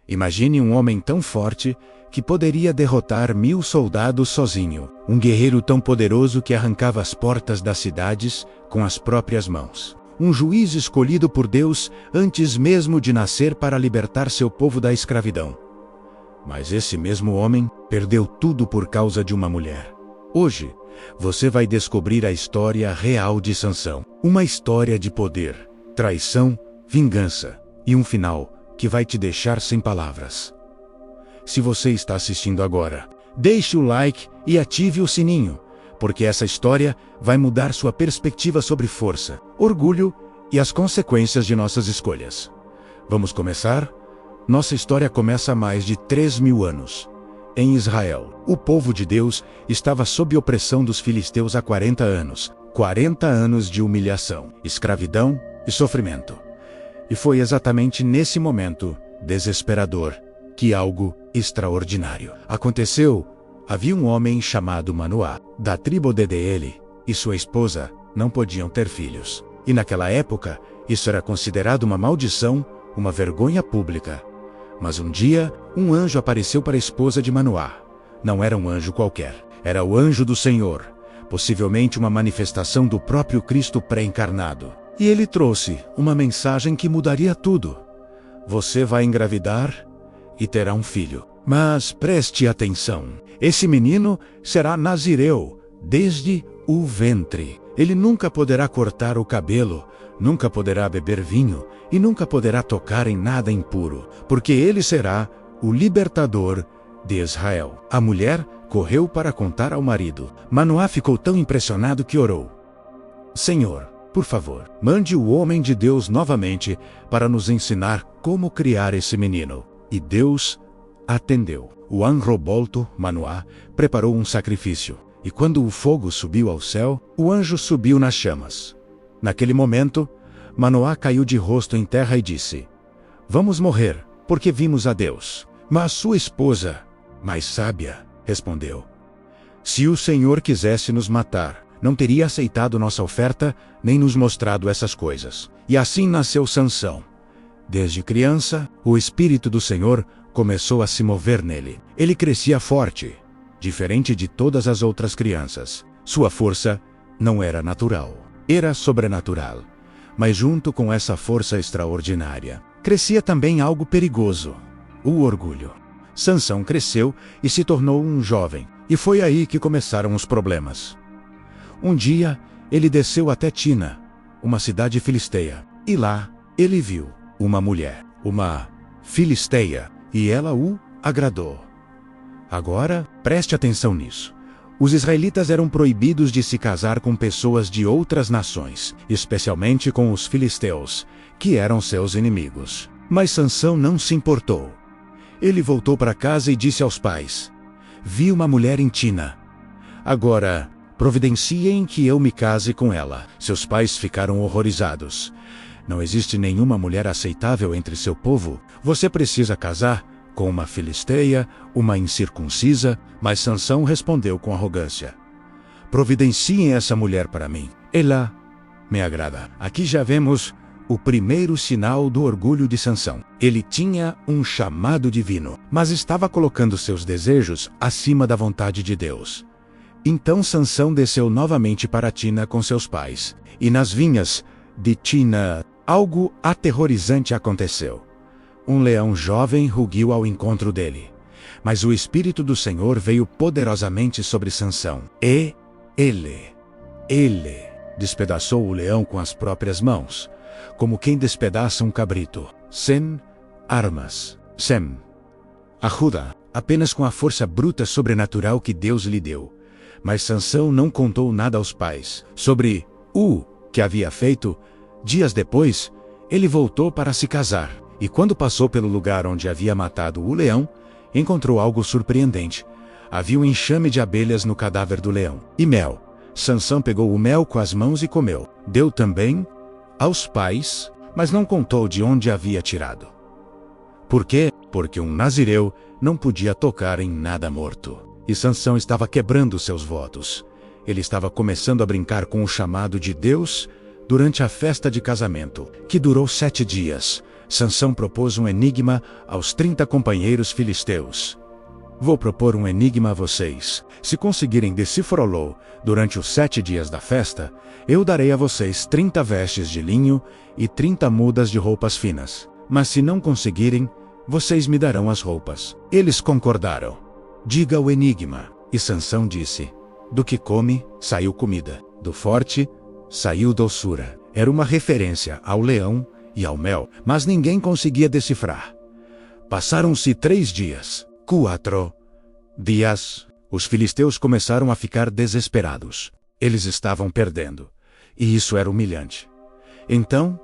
Imagine um homem tão forte que poderia derrotar 1000 soldados sozinho. Um guerreiro tão poderoso que arrancava as portas das cidades com as próprias mãos. Um juiz escolhido por Deus antes mesmo de nascer para libertar seu povo da escravidão. Mas esse mesmo homem perdeu tudo por causa de uma mulher. Hoje, você vai descobrir a história real de Sansão. Uma história de poder, traição, vingança e um final que vai te deixar sem palavras. Se você está assistindo agora, deixe o like e ative o sininho, porque essa história vai mudar sua perspectiva sobre força, orgulho e as consequências de nossas escolhas. Vamos começar? Nossa história começa há mais de 3000 anos. Em Israel, o povo de Deus estava sob opressão dos filisteus há 40 anos. 40 anos de humilhação, escravidão e sofrimento. E foi exatamente nesse momento desesperador que algo extraordinário aconteceu. Havia um homem chamado Manoá, da tribo de Ele, e sua esposa não podiam ter filhos. E naquela época, isso era considerado uma maldição, uma vergonha pública. Mas um dia, um anjo apareceu para a esposa de Manoá. Não era um anjo qualquer, era o anjo do Senhor, possivelmente uma manifestação do próprio Cristo pré-encarnado. E ele trouxe uma mensagem que mudaria tudo. Você vai engravidar e terá um filho. Mas preste atenção, esse menino será nazireu desde o ventre. Ele nunca poderá cortar o cabelo, nunca poderá beber vinho e nunca poderá tocar em nada impuro, porque ele será o libertador de Israel. A mulher correu para contar ao marido. Manoá ficou tão impressionado que orou: Senhor, por favor, mande o homem de Deus novamente para nos ensinar como criar esse menino. E Deus atendeu. O anrobolto, Manoá, preparou um sacrifício. E quando o fogo subiu ao céu, o anjo subiu nas chamas. Naquele momento, Manoá caiu de rosto em terra e disse: Vamos morrer, porque vimos a Deus. Mas sua esposa, mais sábia, respondeu: Se o Senhor quisesse nos matar, não teria aceitado nossa oferta, nem nos mostrado essas coisas. E assim nasceu Sansão. Desde criança, o Espírito do Senhor começou a se mover nele. Ele crescia forte, diferente de todas as outras crianças. Sua força não era natural, era sobrenatural. Mas junto com essa força extraordinária, crescia também algo perigoso: o orgulho. Sansão cresceu e se tornou um jovem, e foi aí que começaram os problemas. Um dia, ele desceu até Tina, uma cidade filisteia, e lá ele viu uma mulher, uma filisteia, e ela o agradou. Agora, preste atenção nisso. Os israelitas eram proibidos de se casar com pessoas de outras nações, especialmente com os filisteus, que eram seus inimigos. Mas Sansão não se importou. Ele voltou para casa e disse aos pais: Vi uma mulher em Tina. Agora, providenciem que eu me case com ela. Seus pais ficaram horrorizados. Não existe nenhuma mulher aceitável entre seu povo. Você precisa casar com uma filisteia, uma incircuncisa. Mas Sansão respondeu com arrogância: Providenciem essa mulher para mim. Ela me agrada. Aqui já vemos o primeiro sinal do orgulho de Sansão. Ele tinha um chamado divino, mas estava colocando seus desejos acima da vontade de Deus. Então Sansão desceu novamente para Tina com seus pais. E nas vinhas de Tina, algo aterrorizante aconteceu. Um leão jovem rugiu ao encontro dele. Mas o Espírito do Senhor veio poderosamente sobre Sansão. E ele despedaçou o leão com as próprias mãos, como quem despedaça um cabrito. Sem armas. Sem ajuda. Apenas com a força bruta sobrenatural que Deus lhe deu. Mas Sansão não contou nada aos pais sobre o que havia feito. Dias depois, ele voltou para se casar. E quando passou pelo lugar onde havia matado o leão, encontrou algo surpreendente. Havia um enxame de abelhas no cadáver do leão. E mel. Sansão pegou o mel com as mãos e comeu. Deu também aos pais, mas não contou de onde havia tirado. Por quê? Porque um nazireu não podia tocar em nada morto. E Sansão estava quebrando seus votos. Ele estava começando a brincar com o chamado de Deus durante a festa de casamento, que durou 7 dias. Sansão propôs um enigma aos 30 companheiros filisteus. Vou propor um enigma a vocês. Se conseguirem decifrá-lo durante os 7 dias da festa, eu darei a vocês 30 vestes de linho e 30 mudas de roupas finas. Mas se não conseguirem, vocês me darão as roupas. Eles concordaram. Diga o enigma. E Sansão disse: do que come, saiu comida. Do forte, saiu doçura. Era uma referência ao leão e ao mel, mas ninguém conseguia decifrar. Passaram-se 3 dias. 4 dias. Os filisteus começaram a ficar desesperados. Eles estavam perdendo. E isso era humilhante. Então,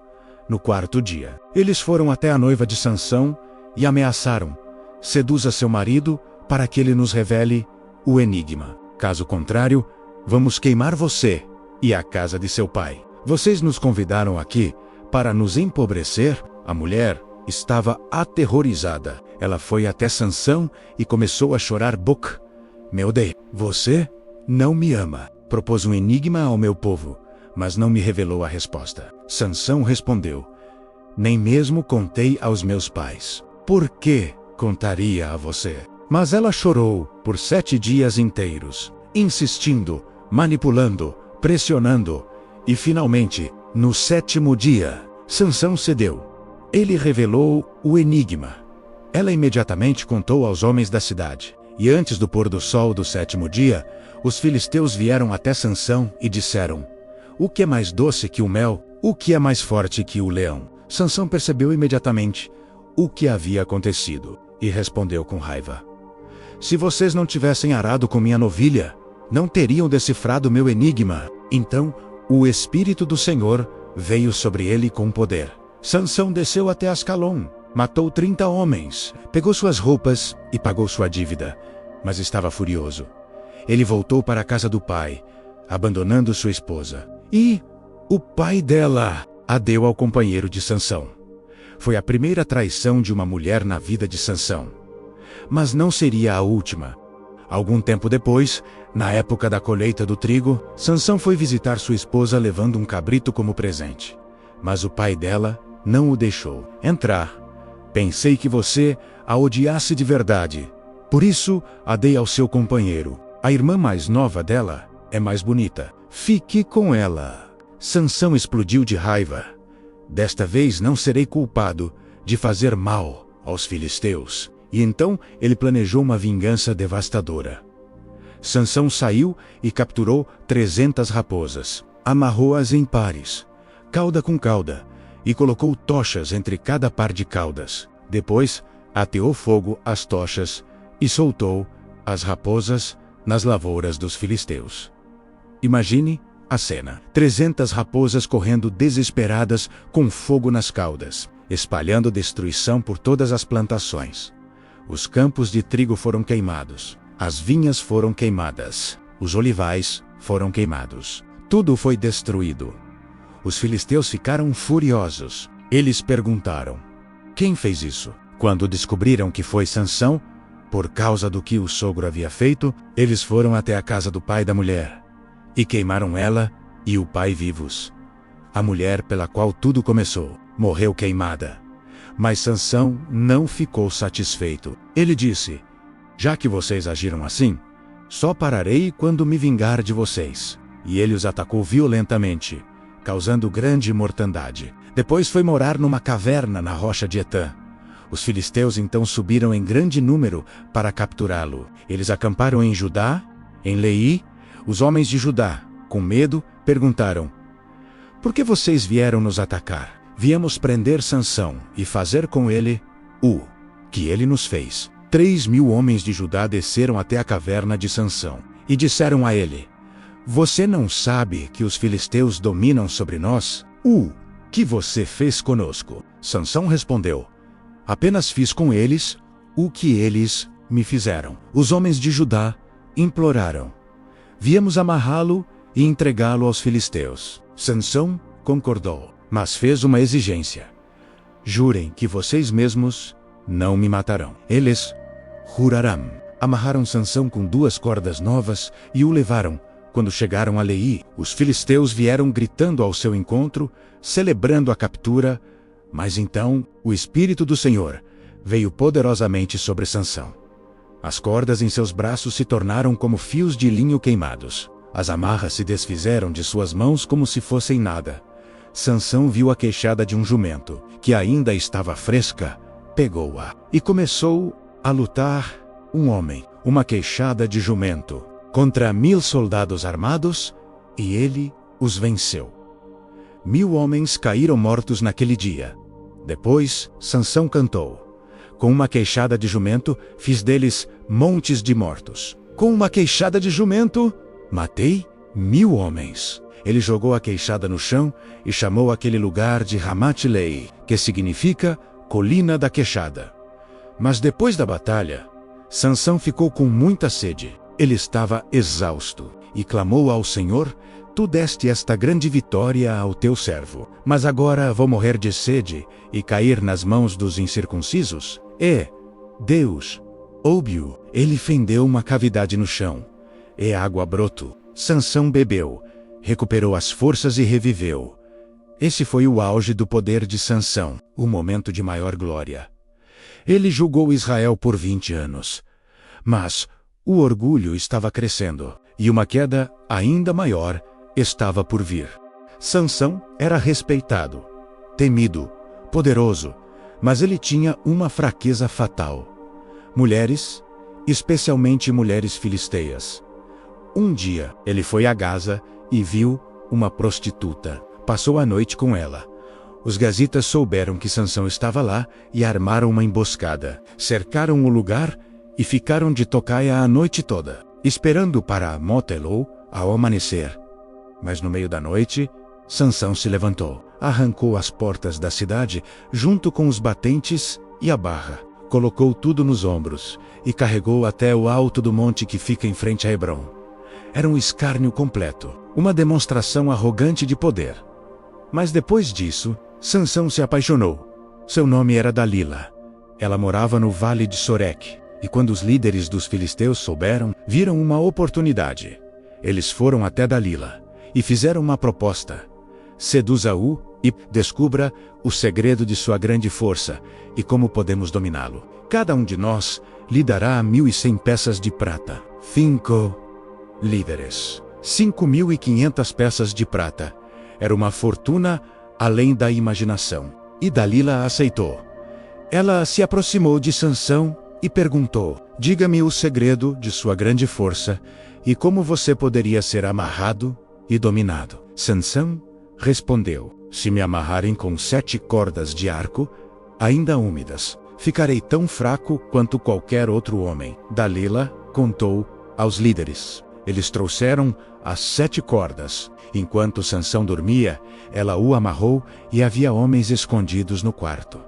no 4º dia, eles foram até a noiva de Sansão e ameaçaram: seduza seu marido para que ele nos revele o enigma. Caso contrário, vamos queimar você e a casa de seu pai. Vocês nos convidaram aqui para nos empobrecer? A mulher estava aterrorizada. Ela foi até Sansão e começou a chorar. Meu Deus, você não me ama. Propôs um enigma ao meu povo, mas não me revelou a resposta. Sansão respondeu: nem mesmo contei aos meus pais. Por que contaria a você? Mas ela chorou por 7 dias inteiros, insistindo, manipulando, pressionando, e finalmente, no 7º dia, Sansão cedeu. Ele revelou o enigma. Ela imediatamente contou aos homens da cidade. E antes do pôr do sol do 7º dia, os filisteus vieram até Sansão e disseram: o que é mais doce que o mel? O que é mais forte que o leão? Sansão percebeu imediatamente o que havia acontecido e respondeu com raiva: se vocês não tivessem arado com minha novilha, não teriam decifrado meu enigma. Então, o Espírito do Senhor veio sobre ele com poder. Sansão desceu até Ascalon, matou 30 homens, pegou suas roupas e pagou sua dívida, mas estava furioso. Ele voltou para a casa do pai, abandonando sua esposa. E o pai dela a deu ao companheiro de Sansão. Foi a primeira traição de uma mulher na vida de Sansão. Mas não seria a última. Algum tempo depois, na época da colheita do trigo, Sansão foi visitar sua esposa levando um cabrito como presente. Mas o pai dela não o deixou entrar. Pensei que você a odiasse de verdade. Por isso, a dei ao seu companheiro. A irmã mais nova dela é mais bonita. Fique com ela. Sansão explodiu de raiva. Desta vez não serei culpado de fazer mal aos filisteus. E então ele planejou uma vingança devastadora. Sansão saiu e capturou 300 raposas. Amarrou-as em pares, cauda com cauda, e colocou tochas entre cada par de caudas. Depois, ateou fogo às tochas e soltou as raposas nas lavouras dos filisteus. Imagine a cena: 300 raposas correndo desesperadas com fogo nas caudas, espalhando destruição por todas as plantações. Os campos de trigo foram queimados, as vinhas foram queimadas, os olivais foram queimados. Tudo foi destruído. Os filisteus ficaram furiosos. Eles perguntaram: quem fez isso? Quando descobriram que foi Sansão, por causa do que o sogro havia feito, eles foram até a casa do pai da mulher e queimaram ela e o pai vivos. A mulher pela qual tudo começou morreu queimada. Mas Sansão não ficou satisfeito. Ele disse: já que vocês agiram assim, só pararei quando me vingar de vocês. E ele os atacou violentamente, causando grande mortandade. Depois foi morar numa caverna na rocha de Etã. Os filisteus então subiram em grande número para capturá-lo. Eles acamparam em Judá, em Leí. Os homens de Judá, com medo, perguntaram: por que vocês vieram nos atacar? Viemos prender Sansão e fazer com ele o que ele nos fez. 3.000 homens de Judá desceram até a caverna de Sansão e disseram a ele: você não sabe que os filisteus dominam sobre nós? O que você fez conosco? Sansão respondeu: apenas fiz com eles o que eles me fizeram. Os homens de Judá imploraram: viemos amarrá-lo e entregá-lo aos filisteus. Sansão concordou, mas fez uma exigência: jurem que vocês mesmos não me matarão. Eles juraram. Amarraram Sansão com 2 cordas novas e o levaram. Quando chegaram a Leí, os filisteus vieram gritando ao seu encontro, celebrando a captura, Mas então, o Espírito do Senhor veio poderosamente sobre Sansão. As cordas em seus braços se tornaram como fios de linho queimados. As amarras se desfizeram de suas mãos como se fossem nada. Sansão viu a queixada de um jumento, que ainda estava fresca, pegou-a e começou a lutar um homem, uma queixada de jumento, contra 1000 soldados armados, e ele os venceu. 1000 homens caíram mortos naquele dia. Depois, Sansão cantou: com uma queixada de jumento, fiz deles montes de mortos. Com uma queixada de jumento, matei 1000 homens. Ele jogou a queixada no chão e chamou aquele lugar de Ramat-Lei, que significa colina da queixada. Mas depois da batalha, Sansão ficou com muita sede. Ele estava exausto e clamou ao Senhor: tu deste esta grande vitória ao teu servo, mas agora vou morrer de sede e cair nas mãos dos incircuncisos? Deus ouve-o. Ele fendeu uma cavidade no chão, e água brotou. Sansão bebeu, recuperou as forças e reviveu. Esse foi o auge do poder de Sansão, o momento de maior glória. Ele julgou Israel por 20 anos. Mas o orgulho estava crescendo, e uma queda ainda maior estava por vir. Sansão era respeitado, temido, poderoso, mas ele tinha uma fraqueza fatal. Mulheres, especialmente mulheres filisteias. Um dia, ele foi a Gaza e viu uma prostituta. Passou a noite com ela. Os gazitas souberam que Sansão estava lá e armaram uma emboscada. Cercaram o lugar e ficaram de tocaia a noite toda, esperando para Motelô ao amanhecer. Mas no meio da noite, Sansão se levantou, arrancou as portas da cidade junto com os batentes e a barra, colocou tudo nos ombros e carregou até o alto do monte que fica em frente a Hebrom. Era um escárnio completo, uma demonstração arrogante de poder. Mas depois disso, Sansão se apaixonou. Seu nome era Dalila. Ela morava no vale de Soreque, e quando os líderes dos filisteus souberam, viram uma oportunidade. Eles foram até Dalila e fizeram uma proposta: seduza-o e descubra o segredo de sua grande força e como podemos dominá-lo. Cada um de nós lhe dará 1.100 peças de prata. 5 líderes. 5.500 peças de prata. Era uma fortuna além da imaginação. E Dalila aceitou. Ela se aproximou de Sansão e perguntou: diga-me o segredo de sua grande força e como você poderia ser amarrado e dominado. Sansão respondeu: se me amarrarem com 7 cordas de arco, ainda úmidas, ficarei tão fraco quanto qualquer outro homem. Dalila contou aos líderes. Eles trouxeram as 7 cordas. Enquanto Sansão dormia, ela o amarrou e havia homens escondidos no quarto.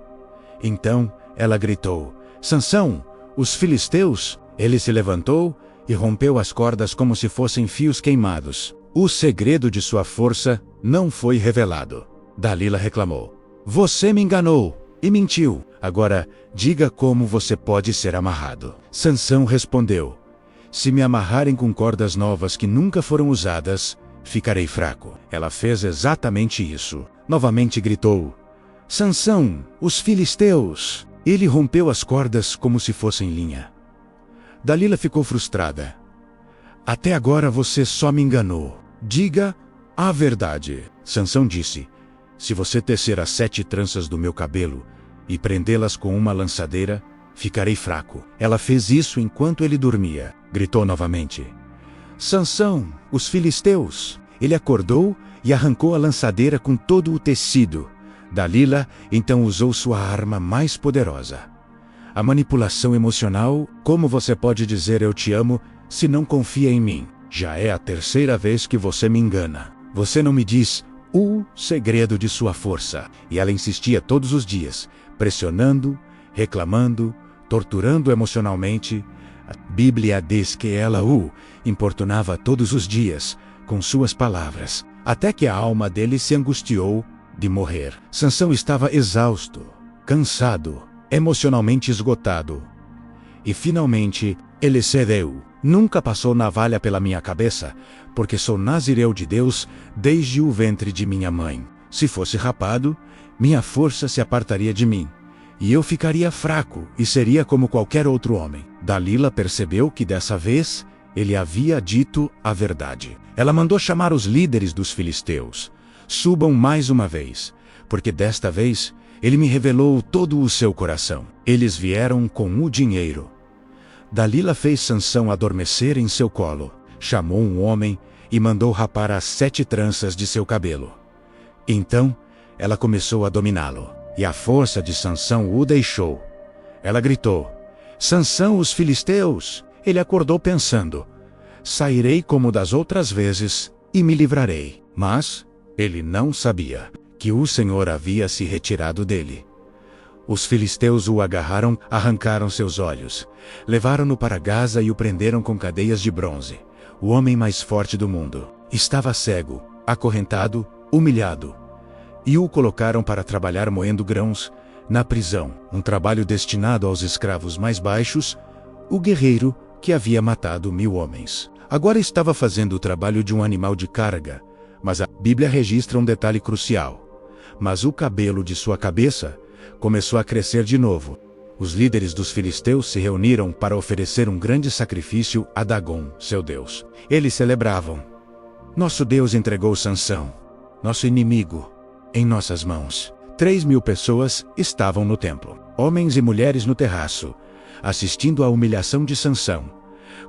Então ela gritou: Sansão, os filisteus! Ele se levantou e rompeu as cordas como se fossem fios queimados. O segredo de sua força não foi revelado. Dalila reclamou: você me enganou e mentiu. Agora diga como você pode ser amarrado. Sansão respondeu: se me amarrarem com cordas novas que nunca foram usadas, ficarei fraco. Ela fez exatamente isso. Novamente gritou: Sansão, os filisteus! Ele rompeu as cordas como se fossem linha. Dalila ficou frustrada. Até agora você só me enganou. Diga a verdade. Sansão disse: se você tecer as 7 tranças do meu cabelo e prendê-las com uma lançadeira, ficarei fraco. Ela fez isso enquanto ele dormia. Gritou novamente: Sansão, os filisteus! Ele acordou e arrancou a lançadeira com todo o tecido. Dalila então usou sua arma mais poderosa: a manipulação emocional. Como você pode dizer eu te amo se não confia em mim? Já é a 3ª vez que você me engana. Você não me diz o segredo de sua força. E ela insistia todos os dias, pressionando, reclamando, torturando emocionalmente. A Bíblia diz que ela o importunava todos os dias com suas palavras, até que a alma dele se angustiou de morrer. Sansão estava exausto, cansado, emocionalmente esgotado. E finalmente ele cedeu. Nunca passou navalha pela minha cabeça, porque sou nazireu de Deus desde o ventre de minha mãe. Se fosse rapado, minha força se apartaria de mim, e eu ficaria fraco e seria como qualquer outro homem. Dalila percebeu que dessa vez ele havia dito a verdade. Ela mandou chamar os líderes dos filisteus. Subam mais uma vez, porque desta vez ele me revelou todo o seu coração. Eles vieram com o dinheiro. Dalila fez Sansão adormecer em seu colo, chamou um homem e mandou rapar as 7 tranças de seu cabelo. Então ela começou a dominá-lo, e a força de Sansão o deixou. Ela gritou: Sansão, os filisteus! Ele acordou pensando: sairei como das outras vezes e me livrarei. Mas ele não sabia que o Senhor havia se retirado dele. Os filisteus o agarraram, arrancaram seus olhos, levaram-no para Gaza e o prenderam com cadeias de bronze. O homem mais forte do mundo estava cego, acorrentado, humilhado, e o colocaram para trabalhar moendo grãos na prisão, um trabalho destinado aos escravos mais baixos. O guerreiro que havia matado 1000 homens agora estava fazendo o trabalho de um animal de carga, mas a Bíblia registra um detalhe crucial: mas o cabelo de sua cabeça começou a crescer de novo. Os líderes dos filisteus se reuniram para oferecer um grande sacrifício a Dagom, seu deus. Eles celebravam: nosso Deus entregou Sansão, nosso inimigo, em nossas mãos. 3.000 pessoas estavam no templo, homens e mulheres no terraço, assistindo à humilhação de Sansão.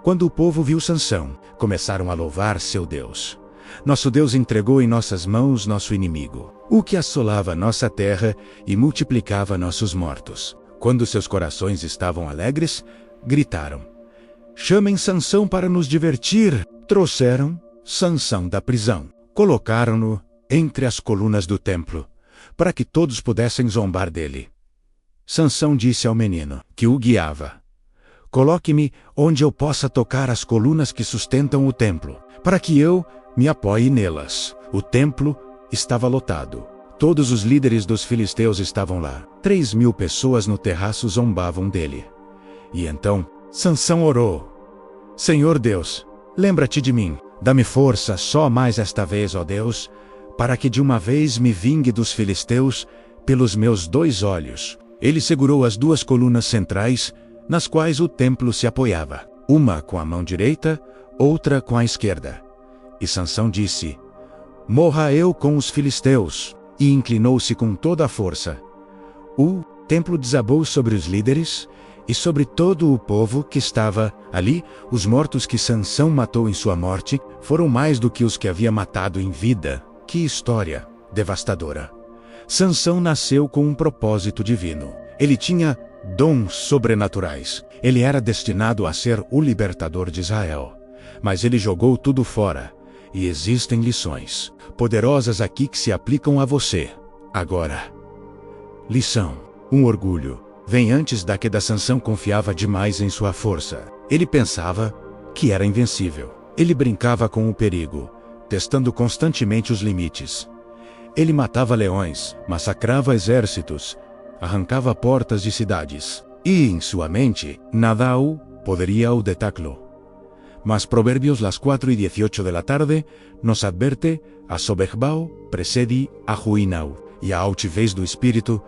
Quando o povo viu Sansão, começaram a louvar seu Deus. Nosso Deus entregou em nossas mãos nosso inimigo, o que assolava nossa terra e multiplicava nossos mortos. Quando seus corações estavam alegres, gritaram: chamem Sansão para nos divertir. Trouxeram Sansão da prisão, colocaram-no entre as colunas do templo, para que todos pudessem zombar dele. Sansão disse ao menino que o guiava: coloque-me onde eu possa tocar as colunas que sustentam o templo, para que eu me apoie nelas. O templo estava lotado. Todos os líderes dos filisteus estavam lá. 3.000 pessoas no terraço zombavam dele. E então Sansão orou: Senhor Deus, lembra-te de mim. Dá-me força só mais esta vez, ó Deus, para que de uma vez me vingue dos filisteus pelos meus 2 olhos. Ele segurou as 2 colunas centrais, nas quais o templo se apoiava, uma com a mão direita, outra com a esquerda. E Sansão disse: morra eu com os filisteus. E inclinou-se com toda a força. O templo desabou sobre os líderes e sobre todo o povo que estava ali. Os mortos que Sansão matou em sua morte foram mais do que os que havia matado em vida. Que história devastadora! Sansão nasceu com um propósito divino. Ele tinha dons sobrenaturais. Ele era destinado a ser o libertador de Israel. Mas ele jogou tudo fora. E existem lições poderosas aqui que se aplicam a você. Agora, lição: um orgulho vem antes da queda. Sansão confiava demais em sua força. Ele pensava que era invencível. Ele brincava com o perigo, testando constantemente os limites. Ele matava leões, massacrava exércitos, arrancava portas de cidades. E em sua mente, nada poderia o detectarlo. Mas Proverbios las 4:18 de la tarde nos adverte: a soberbao precede a ruinao, e a altivez do espírito,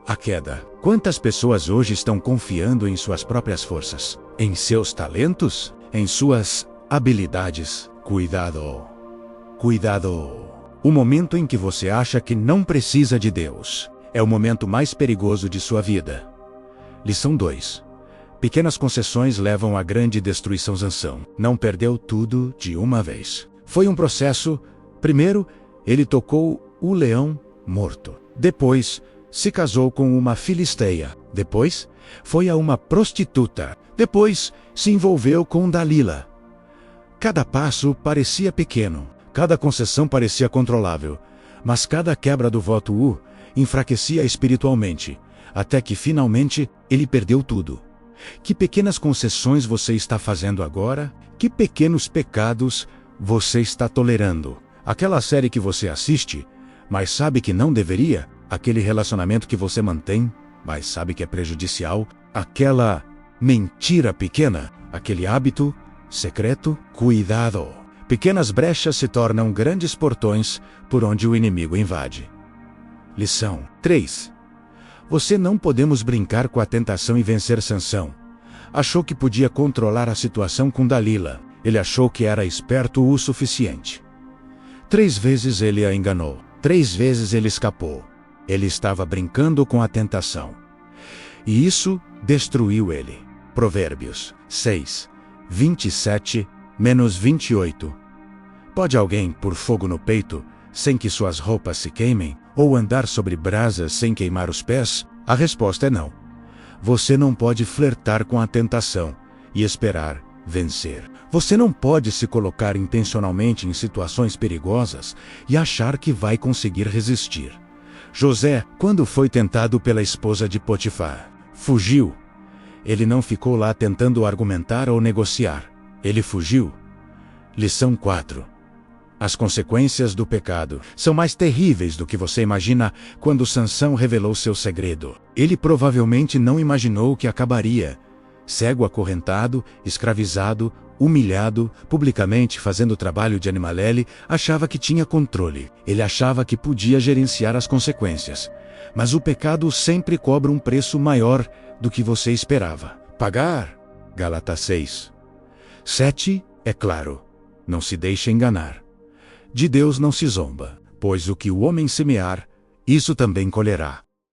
a queda. Quantas pessoas hoje estão confiando em suas próprias forças, em seus talentos, em suas habilidades? Cuidado! Cuidado! O momento em que você acha que não precisa de Deus é o momento mais perigoso de sua vida. Lição 2. Pequenas concessões levam à grande destruição. Sansão não perdeu tudo de uma vez. Foi um processo. Primeiro, ele tocou o leão morto. Depois, se casou com uma filisteia. Depois, foi a uma prostituta. Depois, se envolveu com Dalila. Cada passo parecia pequeno. Cada concessão parecia controlável. Mas cada quebra do voto o enfraquecia espiritualmente. Até que, finalmente, ele perdeu tudo. Que pequenas concessões você está fazendo agora? Que pequenos pecados você está tolerando? Aquela série que você assiste, mas sabe que não deveria? Aquele relacionamento que você mantém, mas sabe que é prejudicial? Aquela mentira pequena? Aquele hábito secreto? Cuidado! Pequenas brechas se tornam grandes portões por onde o inimigo invade. Lição 3. Você não podemos brincar com a tentação e vencer Sansão. Achou que podia controlar a situação com Dalila. Ele achou que era esperto o suficiente. 3 vezes ele a enganou. 3 vezes ele escapou. Ele estava brincando com a tentação. E isso destruiu ele. Provérbios 6, 27-28. Pode alguém pôr fogo no peito, sem que suas roupas se queimem, ou andar sobre brasas sem queimar os pés? A resposta é não. Você não pode flertar com a tentação e esperar vencer. Você não pode se colocar intencionalmente em situações perigosas e achar que vai conseguir resistir. José, quando foi tentado pela esposa de Potifar, fugiu. Ele não ficou lá tentando argumentar ou negociar. Ele fugiu. Lição 4. As consequências do pecado são mais terríveis do que você imagina. Quando Sansão revelou seu segredo, ele provavelmente não imaginou que acabaria cego, acorrentado, escravizado, humilhado, publicamente fazendo trabalho de animalele. Achava que tinha controle. Ele achava que podia gerenciar as consequências. Mas o pecado sempre cobra um preço maior do que você esperava pagar. Gálatas 6, 7. É claro, não se deixe enganar. De Deus não se zomba, pois o que o homem semear, isso também colherá.